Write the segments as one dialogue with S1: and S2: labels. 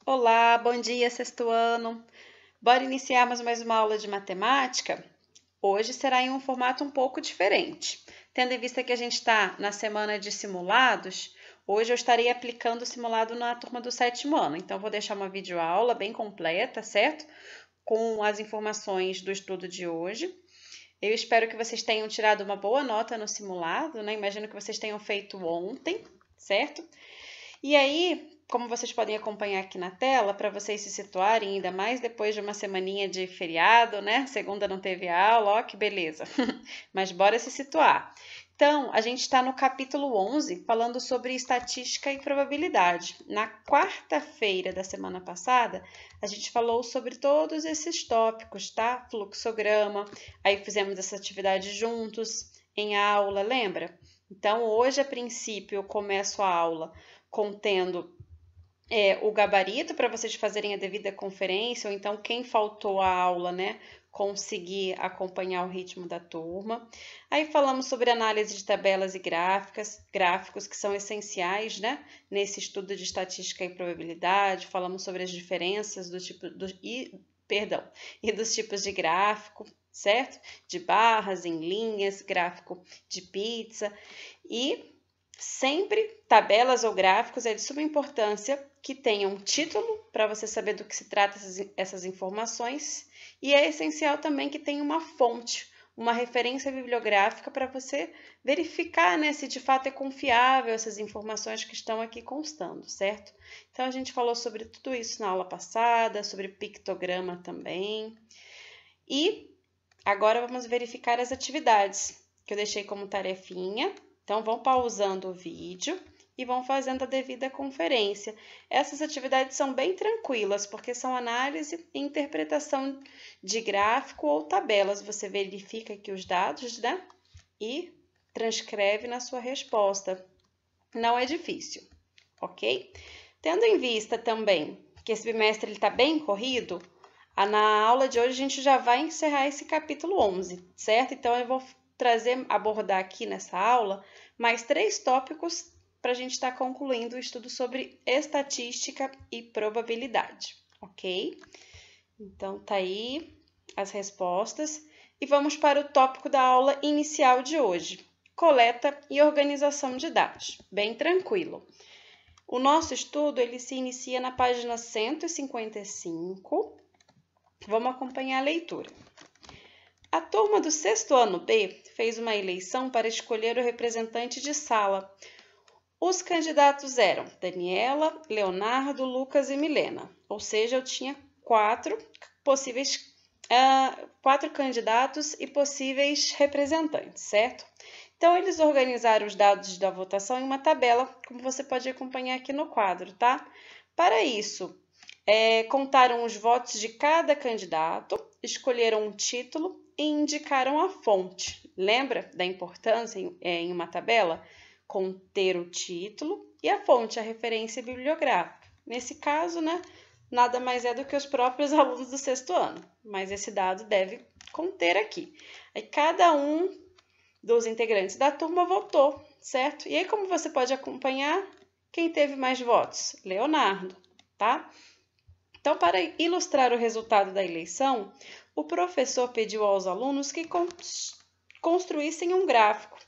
S1: Olá, bom dia, sexto ano. Bora iniciarmos mais uma aula de matemática? Hoje será em um formato um pouco diferente. Tendo em vista que a gente está na semana de simulados, hoje eu estarei aplicando o simulado na turma do sétimo ano. Então, vou deixar uma videoaula bem completa, certo? Com as informações do estudo de hoje. Eu espero que vocês tenham tirado uma boa nota no simulado, né? Imagino que vocês tenham feito ontem, certo? E aí, como vocês podem acompanhar aqui na tela, para vocês se situarem, ainda mais depois de uma semaninha de feriado, né? Segunda não teve aula, ó que beleza. Mas bora se situar. Então, a gente está no capítulo 11, falando sobre estatística e probabilidade. Na quarta-feira da semana passada, a gente falou sobre todos esses tópicos, tá? Fluxograma, aí fizemos essa atividade juntos em aula, lembra? Então, hoje, a princípio, eu começo a aula contendo o gabarito para vocês fazerem a devida conferência, ou então quem faltou a aula, né, conseguir acompanhar o ritmo da turma. Aí falamos sobre análise de tabelas e gráficos que são essenciais, né, nesse estudo de estatística e probabilidade. Falamos sobre as diferenças e dos tipos de gráfico, certo? De barras, em linhas, gráfico de pizza e sempre tabelas ou gráficos é de suma importância que tenham um título para você saber do que se trata essas informações e é essencial também que tenha uma fonte, uma referência bibliográfica para você verificar, né, se de fato é confiável essas informações que estão aqui constando, certo? Então a gente falou sobre tudo isso na aula passada, sobre pictograma também. E agora vamos verificar as atividades que eu deixei como tarefinha. Então, vão pausando o vídeo e vão fazendo a devida conferência. Essas atividades são bem tranquilas, porque são análise e interpretação de gráfico ou tabelas. Você verifica aqui os dados, né? E transcreve na sua resposta. Não é difícil, ok? Tendo em vista também que esse bimestre está bem corrido, na aula de hoje a gente já vai encerrar esse capítulo 11, certo? Então, eu vou abordar aqui nessa aula mais 3 tópicos para a gente estar concluindo o estudo sobre estatística e probabilidade, ok? Então, tá aí as respostas. E vamos para o tópico da aula inicial de hoje, coleta e organização de dados. Bem tranquilo. O nosso estudo, ele se inicia na página 155. Vamos acompanhar a leitura. A turma do sexto ano B fez uma eleição para escolher o representante de sala. Os candidatos eram Daniela, Leonardo, Lucas e Milena. Ou seja, eu tinha 4 candidatos e possíveis representantes, certo? Então, eles organizaram os dados da votação em uma tabela, como você pode acompanhar aqui no quadro, tá? Para isso, contaram os votos de cada candidato, escolheram um título e indicaram a fonte. Lembra da importância em uma tabela? Conter o título e a fonte, a referência bibliográfica. Nesse caso, né, nada mais é do que os próprios alunos do sexto ano, mas esse dado deve conter aqui. Aí cada um dos integrantes da turma votou, certo? E aí como você pode acompanhar, quem teve mais votos? Leonardo, tá? Então, para ilustrar o resultado da eleição, o professor pediu aos alunos que construíssem um gráfico.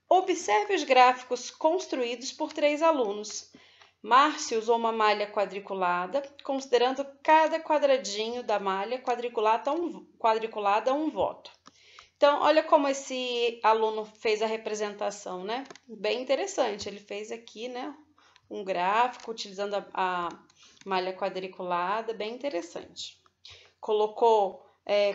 S1: Observe os gráficos construídos por 3 alunos. Márcio usou uma malha quadriculada, considerando cada quadradinho da malha quadriculada um voto. Então, olha como esse aluno fez a representação, né? Bem interessante. Ele fez aqui, né, um gráfico utilizando a malha quadriculada, bem interessante. Colocou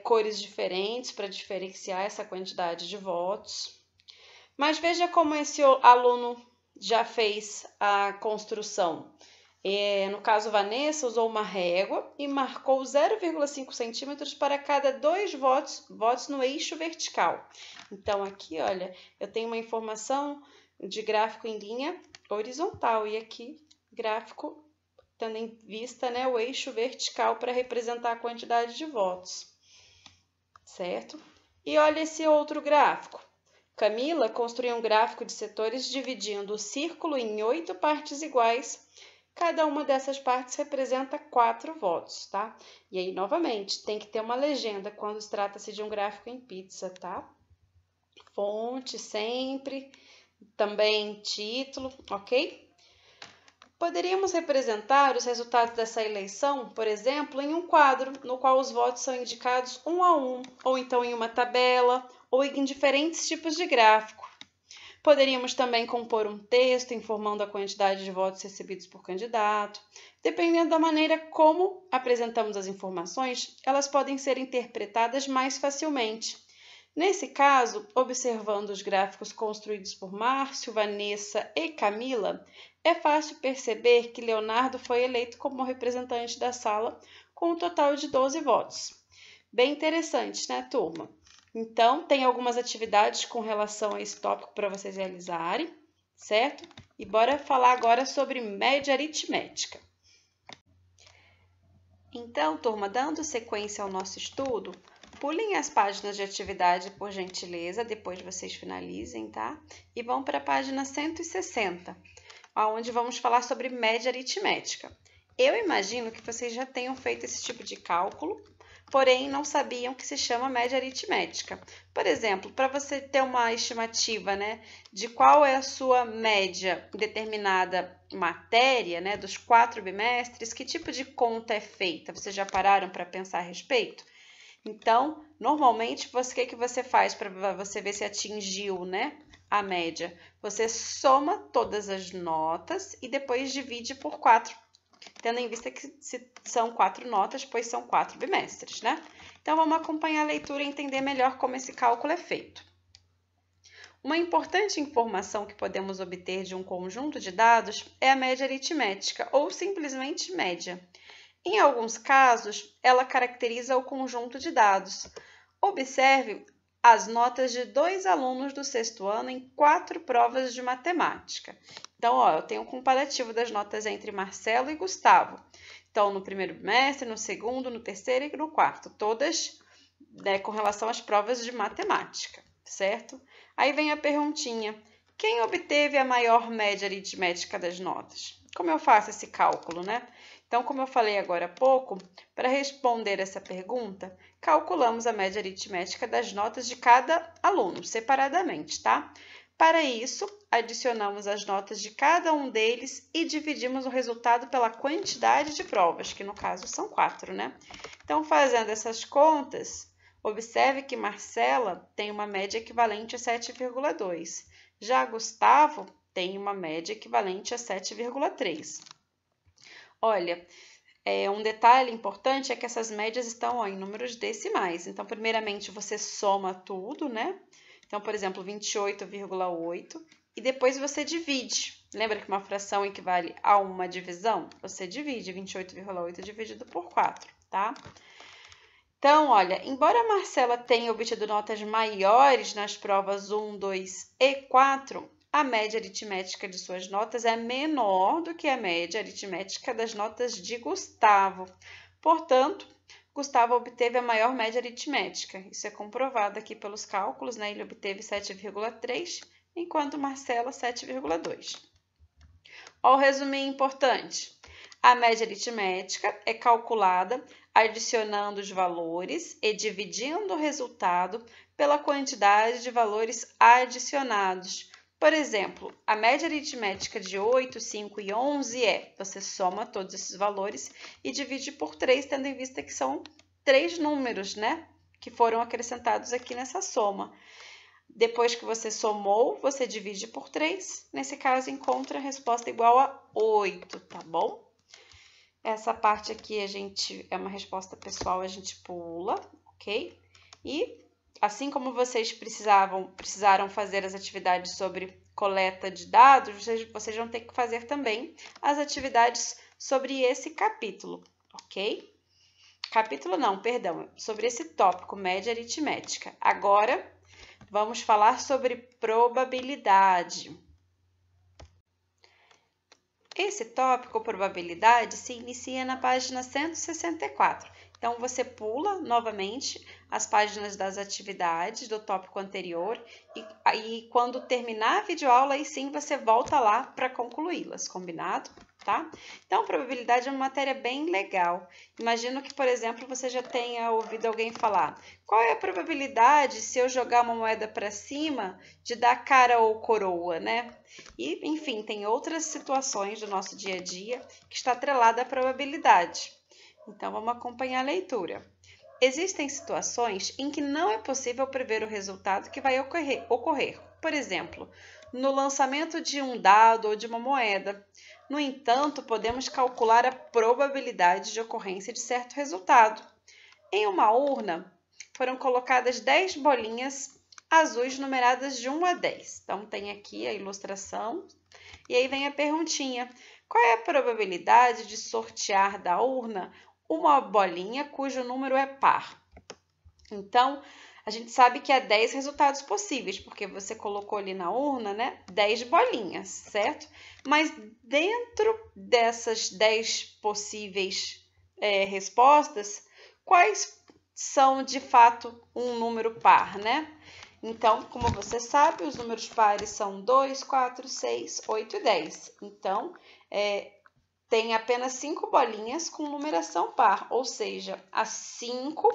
S1: cores diferentes para diferenciar essa quantidade de votos. Mas veja como esse aluno já fez a construção. No caso, Vanessa usou uma régua e marcou 0,5 centímetros para cada 2 votos no eixo vertical. Então, aqui, olha, eu tenho uma informação de gráfico em linha horizontal e aqui, gráfico tendo em vista, né, o eixo vertical para representar a quantidade de votos, certo? E olha esse outro gráfico. Camila construiu um gráfico de setores dividindo o círculo em 8 partes iguais Cada uma dessas partes representa 4 votos, tá? E aí, novamente, tem que ter uma legenda quando se trata-se de um gráfico em pizza, tá? Fonte sempre, também título, ok? Poderíamos representar os resultados dessa eleição, por exemplo, em um quadro no qual os votos são indicados um a um, ou então em uma tabela, ou em diferentes tipos de gráfico. Poderíamos também compor um texto informando a quantidade de votos recebidos por candidato. Dependendo da maneira como apresentamos as informações, elas podem ser interpretadas mais facilmente. Nesse caso, observando os gráficos construídos por Márcio, Vanessa e Camila, é fácil perceber que Leonardo foi eleito como representante da sala com um total de 12 votos. Bem interessante, né, turma? Então, tem algumas atividades com relação a esse tópico para vocês realizarem, certo? E bora falar agora sobre média aritmética. Então, turma, dando sequência ao nosso estudo, pulem as páginas de atividade, por gentileza, depois vocês finalizem, tá? E vão para a página 160, onde vamos falar sobre média aritmética. Eu imagino que vocês já tenham feito esse tipo de cálculo, porém não sabiam que se chama média aritmética. Por exemplo, para você ter uma estimativa, né, de qual é a sua média em determinada matéria, né, dos 4 bimestres, que tipo de conta é feita? Vocês já pararam para pensar a respeito? Então, normalmente, o que você faz para você ver se atingiu, né, a média? Você soma todas as notas e depois divide por 4. Tendo em vista que são 4 notas, pois são 4 bimestres, né? Então, vamos acompanhar a leitura e entender melhor como esse cálculo é feito. Uma importante informação que podemos obter de um conjunto de dados é a média aritmética, ou simplesmente média. Em alguns casos, ela caracteriza o conjunto de dados. Observe as notas de 2 alunos do 6º ano em 4 provas de matemática. Então, eu tenho um comparativo das notas entre Marcelo e Gustavo. Então, no primeiro bimestre, no segundo, no terceiro e no 4º, todas, né, com relação às provas de matemática, certo? Aí vem a perguntinha: quem obteve a maior média aritmética das notas? Como eu faço esse cálculo, né? Então, como eu falei agora há pouco, para responder essa pergunta, calculamos a média aritmética das notas de cada aluno, separadamente, tá? Para isso, adicionamos as notas de cada um deles e dividimos o resultado pela quantidade de provas, que no caso são 4, né? Então, fazendo essas contas, observe que Marcela tem uma média equivalente a 7,2. Já Gustavo tem uma média equivalente a 7,3. Olha, um detalhe importante é que essas médias estão em números decimais. Então, primeiramente, você soma tudo, né? Então, por exemplo, 28,8 e depois você divide. Lembra que uma fração equivale a uma divisão? Você divide 28,8 dividido por 4, tá? Então, olha, embora a Marcela tenha obtido notas maiores nas provas 1, 2 e 4, a média aritmética de suas notas é menor do que a média aritmética das notas de Gustavo. Portanto, Gustavo obteve a maior média aritmética. Isso é comprovado aqui pelos cálculos, né? Ele obteve 7,3, enquanto Marcela 7,2. Olha o resuminho importante. A média aritmética é calculada adicionando os valores e dividindo o resultado pela quantidade de valores adicionados. Por exemplo, a média aritmética de 8, 5 e 11 você soma todos esses valores e divide por 3, tendo em vista que são 3 números, né, que foram acrescentados aqui nessa soma. Depois que você somou, você divide por 3. Nesse caso, encontra a resposta igual a 8, tá bom? Essa parte aqui é uma resposta pessoal, a gente pula, ok? E assim como vocês precisaram fazer as atividades sobre coleta de dados, vocês vão ter que fazer também as atividades sobre esse capítulo, ok? Capítulo não, perdão, sobre esse tópico, média aritmética. Agora, vamos falar sobre probabilidade. Esse tópico, probabilidade, se inicia na página 164 Então, você pula novamente as páginas das atividades do tópico anterior e aí, quando terminar a videoaula, aí sim você volta lá para concluí-las, combinado? Tá? Então, probabilidade é uma matéria bem legal. Imagino que, por exemplo, você já tenha ouvido alguém falar: qual é a probabilidade, se eu jogar uma moeda para cima, de dar cara ou coroa, né? E, enfim, tem outras situações do nosso dia a dia que está atrelada à probabilidade. Então, vamos acompanhar a leitura. Existem situações em que não é possível prever o resultado que vai ocorrer. Por exemplo, no lançamento de um dado ou de uma moeda. No entanto, podemos calcular a probabilidade de ocorrência de certo resultado. Em uma urna, foram colocadas 10 bolinhas azuis numeradas de 1 a 10. Então, tem aqui a ilustração. E aí vem a perguntinha: qual é a probabilidade de sortear da urna uma bolinha cujo número é par? Então, a gente sabe que há 10 resultados possíveis, porque você colocou ali na urna, né, 10 bolinhas, certo? Mas dentro dessas 10 possíveis respostas, quais são de fato um número par, né? Então, como você sabe, os números pares são 2, 4, 6, 8 e 10. Então, tem apenas 5 bolinhas com numeração par, ou seja, há 5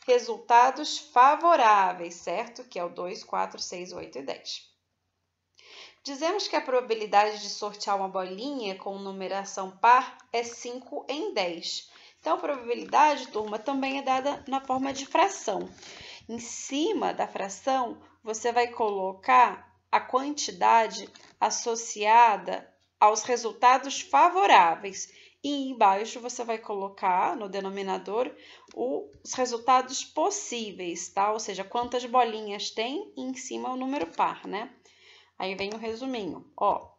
S1: resultados favoráveis, certo? Que é o 2, 4, 6, 8 e 10. Dizemos que a probabilidade de sortear uma bolinha com numeração par é 5 em 10. Então, a probabilidade, turma, também é dada na forma de fração. Em cima da fração, você vai colocar a quantidade associada aos resultados favoráveis. E embaixo você vai colocar no denominador os resultados possíveis, tá? Ou seja, quantas bolinhas tem e em cima o número par, né? Aí vem o resuminho. Ó,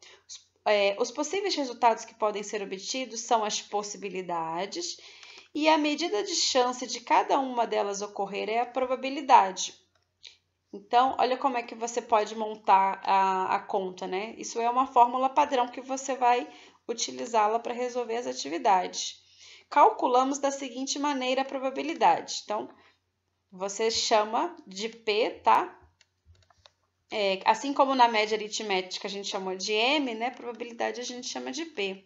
S1: os possíveis resultados que podem ser obtidos são as possibilidades e a medida de chance de cada uma delas ocorrer é a probabilidade. Então, olha como é que você pode montar a conta, né? Isso é uma fórmula padrão que você vai utilizá-la para resolver as atividades. Calculamos da seguinte maneira a probabilidade. Então, você chama de P, tá? Assim como na média aritmética a gente chamou de M, né? Probabilidade a gente chama de P.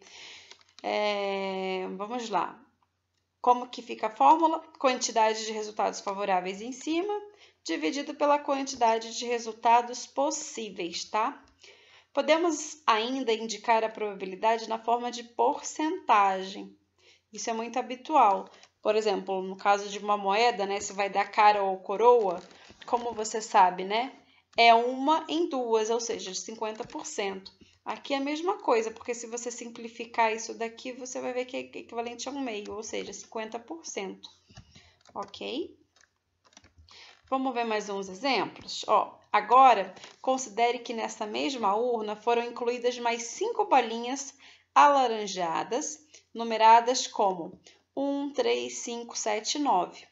S1: Vamos lá. Como que fica a fórmula? Quantidade de resultados favoráveis em cima, dividido pela quantidade de resultados possíveis, tá? Podemos ainda indicar a probabilidade na forma de porcentagem. Isso é muito habitual. Por exemplo, no caso de uma moeda, né, se vai dar cara ou coroa, como você sabe, né? É 1 em 2, ou seja, 50%. Aqui é a mesma coisa, porque se você simplificar isso daqui, você vai ver que é equivalente a 1/2, ou seja, 50%. Ok? Vamos ver mais uns exemplos? Ó, agora, considere que nessa mesma urna foram incluídas mais 5 bolinhas alaranjadas, numeradas como 1, 3, 5, 7, 9.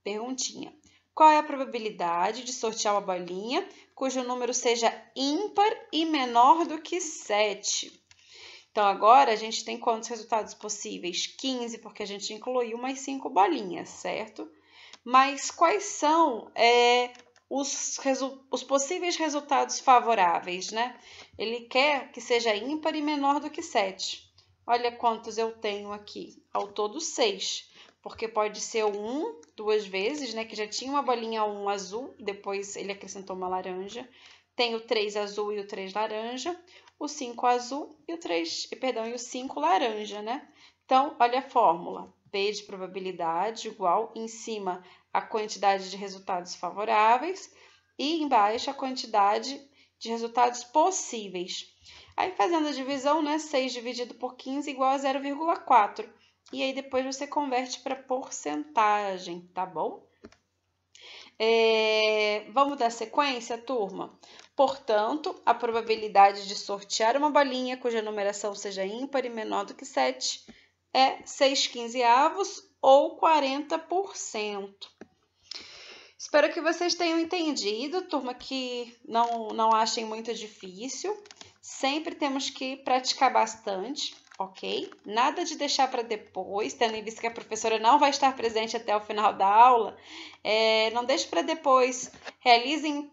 S1: Perguntinha: qual é a probabilidade de sortear uma bolinha cujo número seja ímpar e menor do que 7? Então, agora a gente tem quantos resultados possíveis? 15, porque a gente incluiu mais 5 bolinhas, certo? Mas quais são os possíveis resultados favoráveis, né? Ele quer que seja ímpar e menor do que 7. Olha quantos eu tenho aqui. Ao todo, 6. Porque pode ser o 1 2 vezes, né? Que já tinha uma bolinha 1 azul, depois ele acrescentou uma laranja. Tem o 3 azul e o 3 laranja, o 5 azul e o 5 laranja, né? Então, olha a fórmula. P de probabilidade igual, em cima, a quantidade de resultados favoráveis e embaixo a quantidade de resultados possíveis. Aí, fazendo a divisão, né? 6 dividido por 15 igual a 0,4. E aí, depois você converte para porcentagem, tá bom? Vamos dar sequência, turma? Portanto, a probabilidade de sortear uma bolinha cuja numeração seja ímpar e menor do que 7 é 6/15 ou 40%. Espero que vocês tenham entendido, turma, que não achem muito difícil. Sempre temos que praticar bastante. ok? Nada de deixar para depois, tendo em vista que a professora não vai estar presente até o final da aula, não deixe para depois, realizem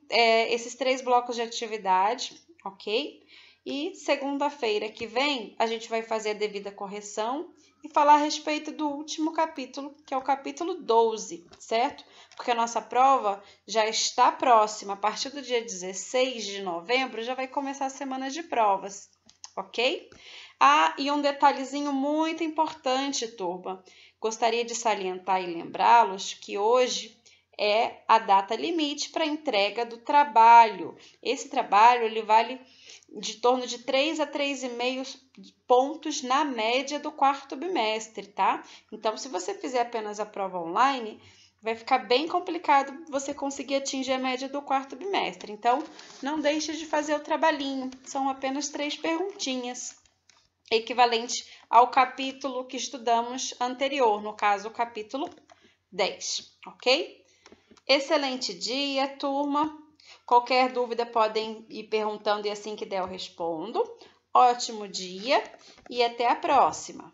S1: esses 3 blocos de atividade, ok? E segunda-feira que vem, a gente vai fazer a devida correção e falar a respeito do último capítulo, que é o capítulo 12, certo? Porque a nossa prova já está próxima, a partir do dia 16 de novembro já vai começar a semana de provas, ok? Ah, e um detalhezinho muito importante, turma. Gostaria de salientar e lembrá-los que hoje é a data limite para a entrega do trabalho. Esse trabalho ele vale de torno de 3 a 3,5 pontos na média do 4º bimestre, tá? Então, se você fizer apenas a prova online, vai ficar bem complicado você conseguir atingir a média do 4º bimestre. Então, não deixe de fazer o trabalhinho. São apenas 3 perguntinhas, equivalente ao capítulo que estudamos anterior, no caso, o capítulo 10, ok? Excelente dia, turma! Qualquer dúvida podem ir perguntando e assim que der eu respondo. Ótimo dia e até a próxima!